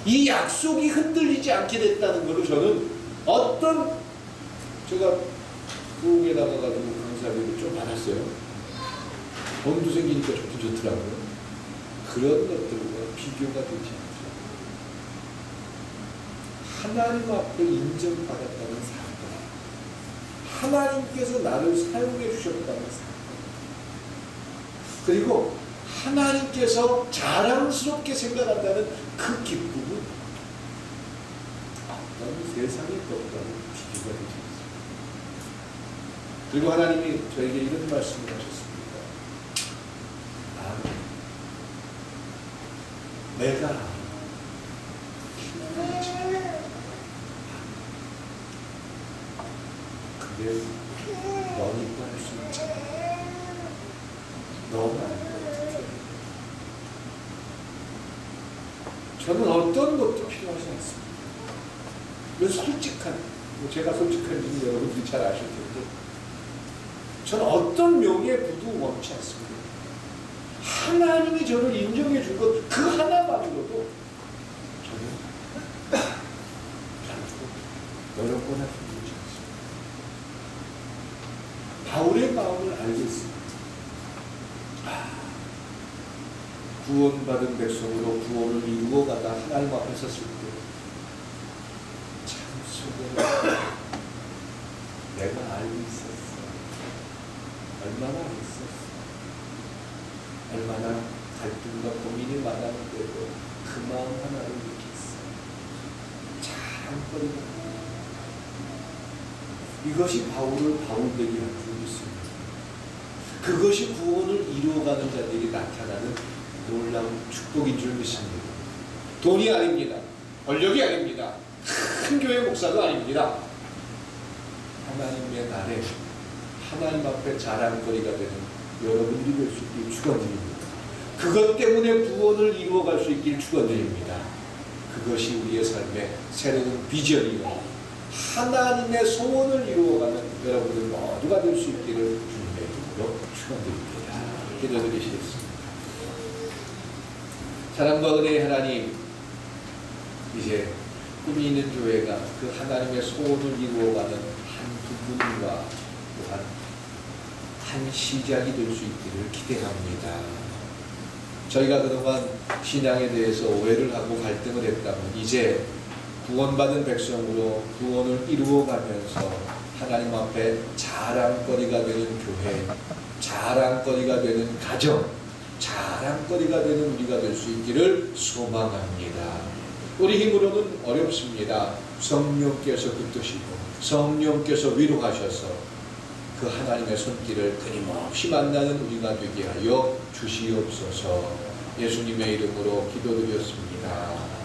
S1: 이 약속이 흔들리지 않게 됐다는 것을 저는 제가 부흥에 나가가지고 강사비를 좀 받았어요. 돈도 생기니까 좋더라고요. 그런 것들과 비교가 되지 않죠. 하나님 앞에 인정받았다는 사건, 하나님께서 나를 사용해 주셨다는 사건, 그리고 하나님께서 자랑스럽게 생각한다는 그 기쁨은 어떤 세상의 것과는 비교가 되지 않습니다. 그리고 하나님이 저에게 이런 말씀을 하셨습니다. 내가 근데 너니까 할 수 있지. 너는 아니고 저는 어떤 것도 필요하지 않습니다. 이건 솔직한, 제가 솔직한지는 여러분들이 잘 아실 텐데 저는 어떤 명예부도 원치 않습니다. 하나님이 저를 인정해 준 것 그 하나만으로도 저는 여러 번 하지 않습니다. 바울의 마음을 알겠습니다. 구원받은 백성으로 구원을 이루어가다 하나님 앞에 섰을 때 참 속으로 내가 알고 있었어. 얼마나 있었어. 얼마나 갈등과 고민이 많았는데도 그 마음 하나를 느꼈어. 자랑거리가 이것이 바울을 바울되게 한 줄 믿습니다. 그것이 구원을 이루어가는 자들에게 나타나는 놀라운 축복인 줄 믿습니다. 돈이 아닙니다. 권력이 아닙니다. 큰 교회 목사도 아닙니다. 하나님의 날에 하나님 앞에 자랑거리가 되는 여러분들이 될 수 있길 축원드립니다. 그것 때문에 구원을 이루어갈 수 있길 축원드립니다. 그것이 우리의 삶의 새로운 비전이요 하나님의 소원을 이루어가는 여러분들 모두가 될 수 있기를 주님의 이름으로 축원드립니다. 기도드리시겠습니다. 사랑과 은혜의 하나님, 이제 꿈이 있는 교회가 그 하나님의 소원을 이루어가는 한 부분과 또한 한 시작이 될 수 있기를 기대합니다. 저희가 그동안 신앙에 대해서 오해를 하고 갈등을 했다면 이제 구원받은 백성으로 구원을 이루어가면서 하나님 앞에 자랑거리가 되는 교회, 자랑거리가 되는 가정, 자랑거리가 되는 우리가 될 수 있기를 소망합니다. 우리 힘으로는 어렵습니다. 성령께서 붙드시고 성령께서 위로하셔서 그 하나님의 손길을 끊임없이 만나는 우리가 되게 하여 주시옵소서. 예수님의 이름으로 기도드렸습니다.